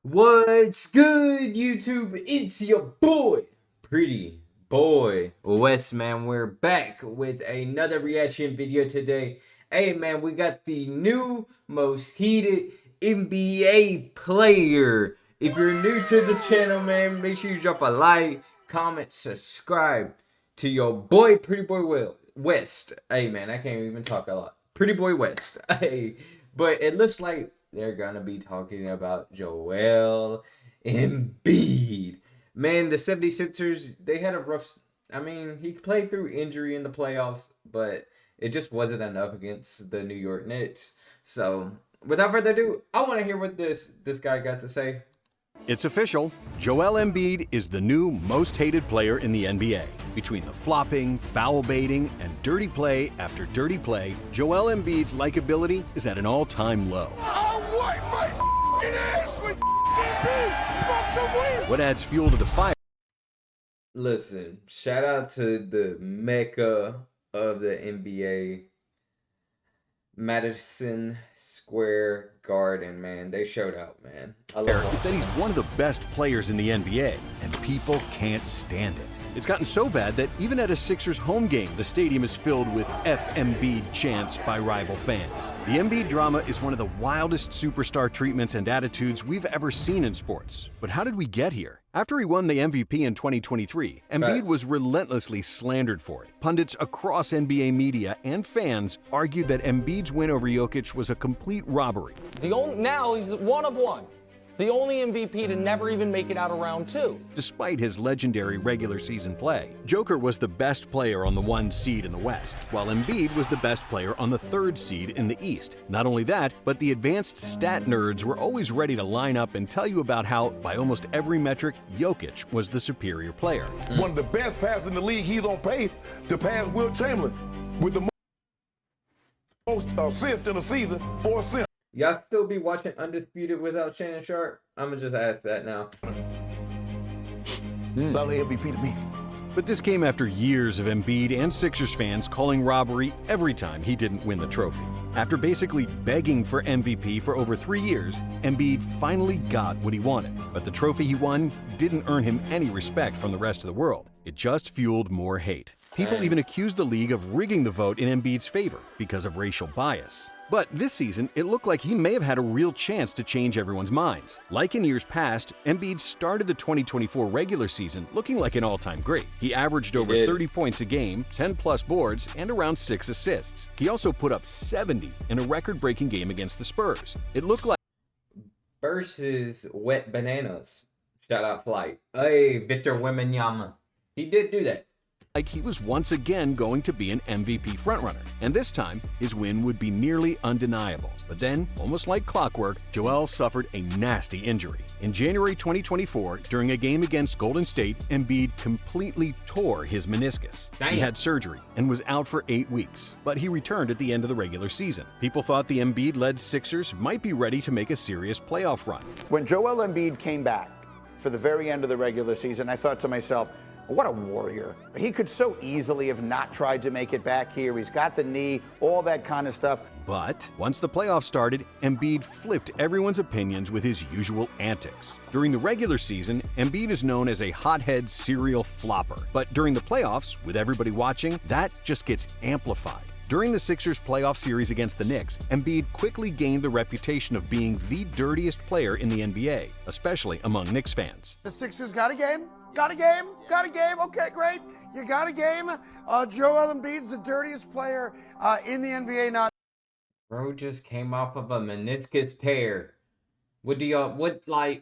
What's good, YouTube? It's your boy, Pretty Boy West, man. We're back with another reaction video today. Hey, man, we got the new most heated NBA player. If you're new to the channel, man, make sure you drop a like, comment, subscribe to your boy, Pretty Boy West. Hey, man, I can't even talk a lot. Pretty Boy West. Hey, but it looks like they're gonna be talking about Joel Embiid. Man, the 76ers, they had a rough... I mean, he played through injury in the playoffs, but it just wasn't enough against the New York Knicks. So, without further ado, I want to hear what this guy got to say. It's official. Joel Embiid is the new most hated player in the NBA. Between the flopping, foul baiting, and dirty play after dirty play, Joel Embiid's likability is at an all-time low. I'll wipe my ass with Embiid! Smoke some weed! What adds fuel to the fire? Listen, shout out to the mecca of the NBA, Madison Square Garden, man. They showed out, man. I love Is that he's one of the best players in the NBA, and people can't stand it. It's gotten so bad that even at a Sixers home game, the stadium is filled with F. Embiid chants by rival fans. The Embiid drama is one of the wildest superstar treatments and attitudes we've ever seen in sports. But how did we get here? After he won the MVP in 2023, Embiid was relentlessly slandered for it. Pundits across NBA media and fans argued that Embiid's win over Jokic was a complete robbery. Now he's one of one. The only MVP to never even make it out of round two. Despite his legendary regular season play, Joker was the best player on the 1 seed in the West, while Embiid was the best player on the 3rd seed in the East. Not only that, but the advanced stat nerds were always ready to line up and tell you about how, by almost every metric, Jokic was the superior player. One of the best passers in the league, he's on pace to pass Wilt Chamberlain with the most assists in a season for a center. Y'all still be watching Undisputed without Shannon Sharp? I'm gonna just ask that now. Solid MVP to me. But this came after years of Embiid and Sixers fans calling robbery every time he didn't win the trophy. After basically begging for MVP for over 3 years, Embiid finally got what he wanted. But the trophy he won didn't earn him any respect from the rest of the world. It just fueled more hate. People even accused the league of rigging the vote in Embiid's favor because of racial bias. But this season, it looked like he may have had a real chance to change everyone's minds. Like in years past, Embiid started the 2024 regular season looking like an all-time great. He averaged over 30 points a game, 10-plus boards, and around 6 assists. He also put up 70 in a record-breaking game against the Spurs. It looked like Versus Wet Bananas. Shout out Flight. Hey, Victor Wembanyama. He did do that. he was once again going to be an MVP frontrunner, and this time his win would be nearly undeniable. But then, almost like clockwork, Joel suffered a nasty injury. In January 2024, during a game against Golden State, Embiid completely tore his meniscus. Damn. He had surgery and was out for 8 weeks, but he returned at the end of the regular season. People thought the Embiid-led Sixers might be ready to make a serious playoff run. When Joel Embiid came back for the very end of the regular season, I thought to myself, what a warrior. He could so easily have not tried to make it back here. He's got the knee, all that kind of stuff. But once the playoffs started, Embiid flipped everyone's opinions with his usual antics. During the regular season, Embiid is known as a hothead serial flopper. But during the playoffs, with everybody watching, that just gets amplified. During the Sixers playoff series against the Knicks, Embiid quickly gained the reputation of being the dirtiest player in the NBA, especially among Knicks fans. The Sixers got a game. Got a game. Got a game. Okay, great. You got a game. Joel Embiid's the dirtiest player in the NBA now. Bro just came off of a meniscus tear. What do y'all,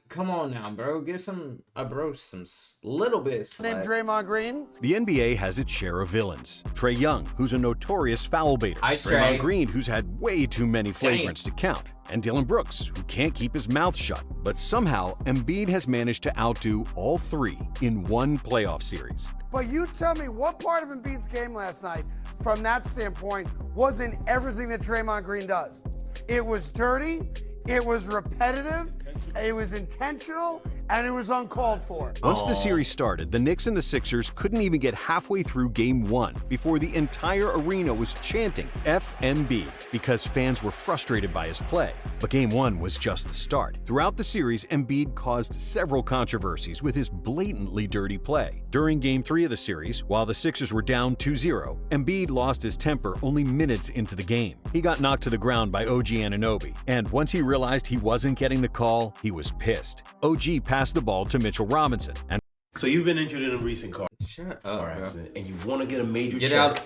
come on now, bro. Give some little bit of slack. Named Draymond Green. The NBA has its share of villains. Trae Young, who's a notorious foul baiter. Ice Draymond Trae. Green, who's had way too many flagrants to count. And Dylan Brooks, who can't keep his mouth shut. But somehow, Embiid has managed to outdo all three in one playoff series. But you tell me what part of Embiid's game last night, from that standpoint, wasn't everything that Draymond Green does. It was dirty. It was repetitive, it was intentional, and it was uncalled for. Once the series started, the Knicks and the Sixers couldn't even get halfway through Game 1 before the entire arena was chanting FMB because fans were frustrated by his play. But Game 1 was just the start. Throughout the series, Embiid caused several controversies with his blatantly dirty play. During Game 3 of the series, while the Sixers were down 2-0, Embiid lost his temper only minutes into the game. He got knocked to the ground by OG Anunoby, and once he realized he wasn't getting the call, he was pissed. OG passed the ball to Mitchell Robinson, and So you've been injured in a recent car Shut up, bro. accident, and you want to get a major Get check out.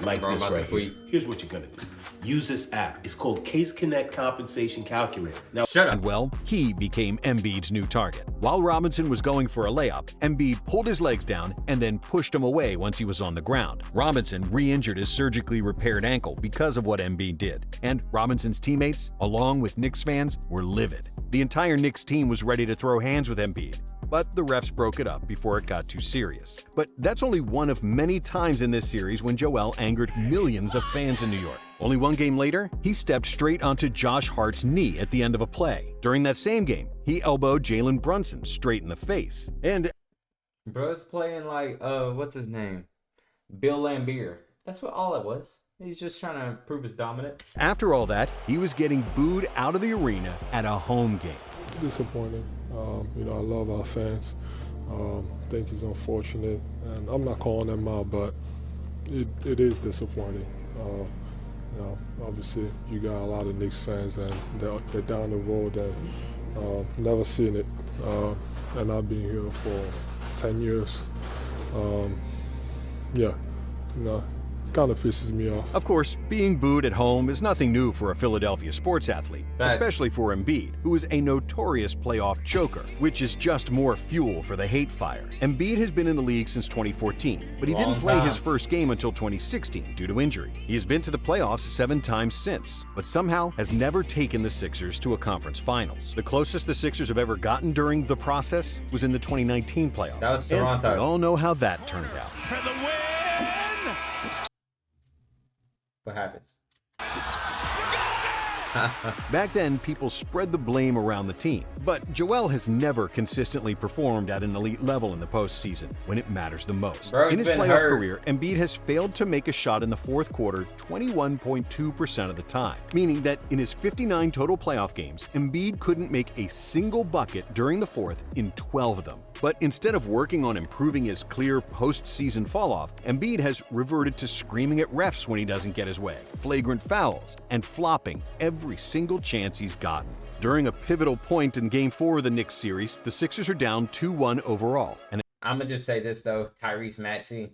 like Bro, I'm this about to right here. tweet. Here's what you're gonna do. Use this app. It's called Case Connect Compensation Calculator. Now, Shut And up. well, he became Embiid's new target. While Robinson was going for a layup, Embiid pulled his legs down and then pushed him away once he was on the ground. Robinson re-injured his surgically repaired ankle because of what Embiid did. And Robinson's teammates, along with Knicks fans, were livid. The entire Knicks team was ready to throw hands with Embiid, but the refs broke it up before it got too serious. But that's only one of many times in this series when Joel angered millions of fans in New York. Only one game later, he stepped straight onto Josh Hart's knee at the end of a play. During that same game, he elbowed Jalen Brunson straight in the face. And Bro's playing like, what's his name? Bill Lambier. That's what all it was. He's just trying to prove his dominant. after all that, he was getting booed out of the arena at a home game. Disappointing. I love our fans. I think it's unfortunate, and I'm not calling them out, but it is disappointing. Obviously, you got a lot of Knicks fans, and they're down the road and never seen it. And I've been here for 10 years. Kind of pisses me off. Of course, being booed at home is nothing new for a Philadelphia sports athlete, Facts. especially for Embiid, who is a notorious playoff choker, which is just more fuel for the hate fire. Embiid has been in the league since 2014, but he Long didn't play time. his first game until 2016 due to injury. He has been to the playoffs 7 times since, but somehow has never taken the Sixers to a conference finals. The closest the Sixers have ever gotten during the process was in the 2019 playoffs. That was And Toronto. we all know how that turned out. What happens? Back then, people spread the blame around the team, but Joel has never consistently performed at an elite level in the postseason when it matters the most. Bro's In his been playoff hurt. career, Embiid has failed to make a shot in the fourth quarter 21.2% of the time, meaning that in his 59 total playoff games, Embiid couldn't make a single bucket during the fourth in 12 of them. But instead of working on improving his clear postseason falloff, Embiid has reverted to screaming at refs when he doesn't get his way, flagrant fouls, and flopping every single chance he's gotten. During a pivotal point in Game 4 of the Knicks series, the Sixers are down 2-1 overall, and I'm gonna just say this though, Tyrese Maxey,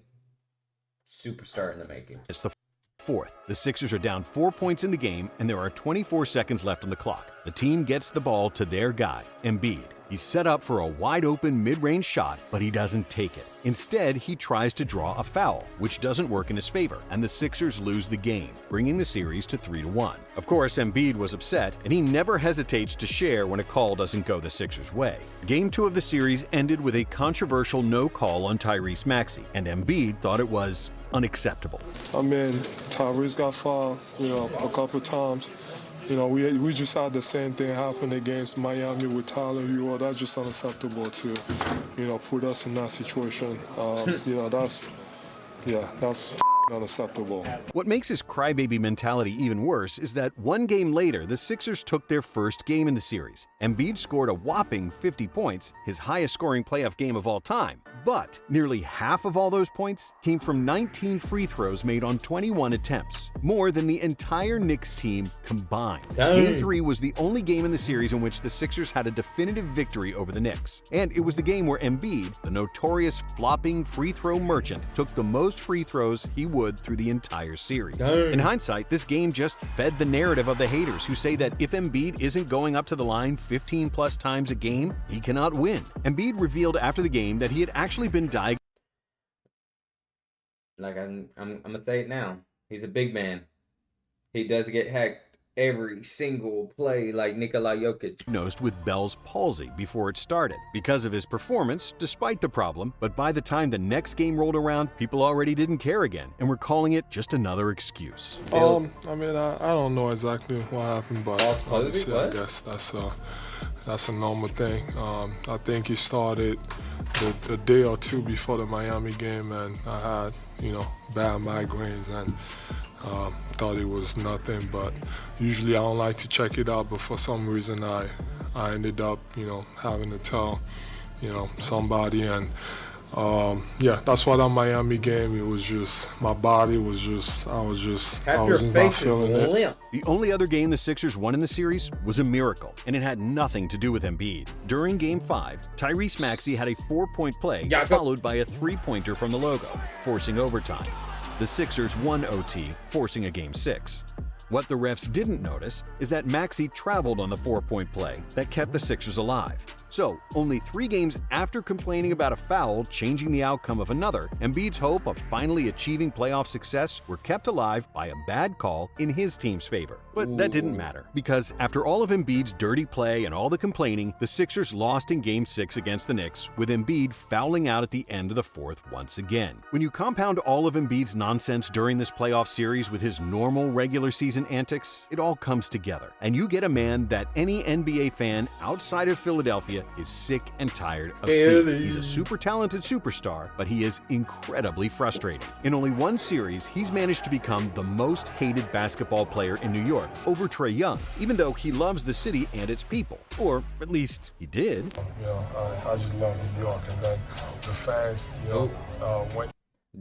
superstar in the making. it's the fourth. The Sixers are down 4 points in the game, and there are 24 seconds left on the clock. The team gets the ball to their guy, Embiid. He's set up for a wide-open mid-range shot, but he doesn't take it. Instead, he tries to draw a foul, which doesn't work in his favor, and the Sixers lose the game, bringing the series to 3-1. Of course, Embiid was upset, and he never hesitates to share when a call doesn't go the Sixers' way. Game 2 of the series ended with a controversial no call on Tyrese Maxey, and Embiid thought it was unacceptable. I mean, Tyrese got fouled, a couple times. We just had the same thing happen against Miami with Tyler Hero. That's just unacceptable to, put us in that situation. That's unacceptable. What makes his crybaby mentality even worse is that one game later, the Sixers took their first game in the series. Embiid scored a whopping 50 points, his highest scoring playoff game of all time. But nearly half of all those points came from 19 free throws made on 21 attempts, more than the entire Knicks team combined. Dang. Game 3 was the only game in the series in which the Sixers had a definitive victory over the Knicks. And it was the game where Embiid, the notorious flopping free throw merchant, took the most free throws he would through the entire series. Dang. In hindsight, this game just fed the narrative of the haters who say that if Embiid isn't going up to the line 15 plus times a game, he cannot win. Embiid revealed after the game that he had actually been diagnosed Like I'm gonna say it now. He's a big man. He does get hecked every single play like Nikola Jokic. Diagnosed with Bell's palsy before it started because of his performance, despite the problem. But by the time the next game rolled around, people already didn't care again and were calling it just another excuse. I mean, I don't know exactly what happened, but obviously, I guess that's a normal thing. I think he started a day or two before the Miami game, and I had, bad migraines, and thought it was nothing. But usually I don't like to check it out, but for some reason I ended up, having to tell, somebody, and yeah, that's why that Miami game, it was just, my body was just, I was just not feeling it. The only other game the Sixers won in the series was a miracle, and it had nothing to do with Embiid. During Game 5, Tyrese Maxey had a 4-point play followed by a 3-pointer from the logo, forcing overtime. The Sixers won OT, forcing a Game 6. What the refs didn't notice is that Maxey traveled on the 4-point play that kept the Sixers alive. So, only 3 games after complaining about a foul changing the outcome of another, Embiid's hope of finally achieving playoff success were kept alive by a bad call in his team's favor. But that didn't matter, because after all of Embiid's dirty play and all the complaining, the Sixers lost in Game 6 against the Knicks, with Embiid fouling out at the end of the fourth once again. When you compound all of Embiid's nonsense during this playoff series with his normal regular season antics, it all comes together, and you get a man that any NBA fan outside of Philadelphia is sick and tired of seeing. He's a super talented superstar, but he is incredibly frustrating. In only one series, he's managed to become the most hated basketball player in New York, over Trae Young, even though he loves the city and its people. Or at least he did. I just love New York, and then the fans, when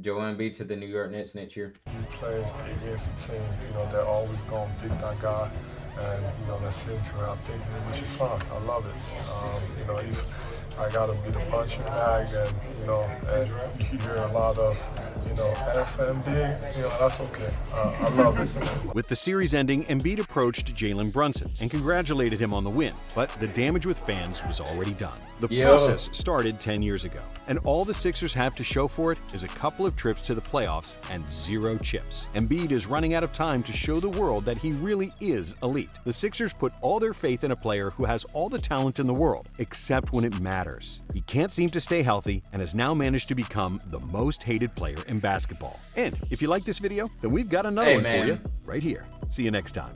Joel Embiid to the New York Knicks next year. you play against a team, they're always going to pick that guy, and, that's into it. I think it's just fun. I love it. If I got to be the punching bag, and you hear a lot of, FMD, that's okay. I love it. With the series ending, Embiid approached Jalen Brunson and congratulated him on the win, but the damage with fans was already done. The process started 10 years ago, and all the Sixers have to show for it is a couple of trips to the playoffs and 0 chips. Embiid is running out of time to show the world that he really is elite. The Sixers put all their faith in a player who has all the talent in the world, except when it matters. He can't seem to stay healthy and has now managed to become the most hated player in basketball. And if you like this video, then we've got another one for you right here. See you next time.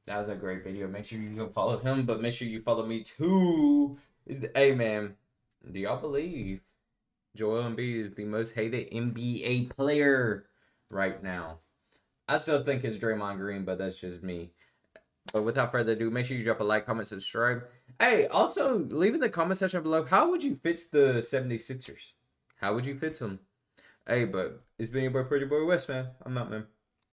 That was a great video. Make sure you go follow him, but make sure you follow me too. Hey, man, do y'all believe Joel Embiid is the most hated NBA player right now? I still think it's Draymond Green, but that's just me. But without further ado, make sure you drop a like, comment, subscribe. Hey, also, leave in the comment section below, how would you fix the 76ers? How would you fix them? Hey, but it's been your boy, Pretty Boy West, man. I'm out, man.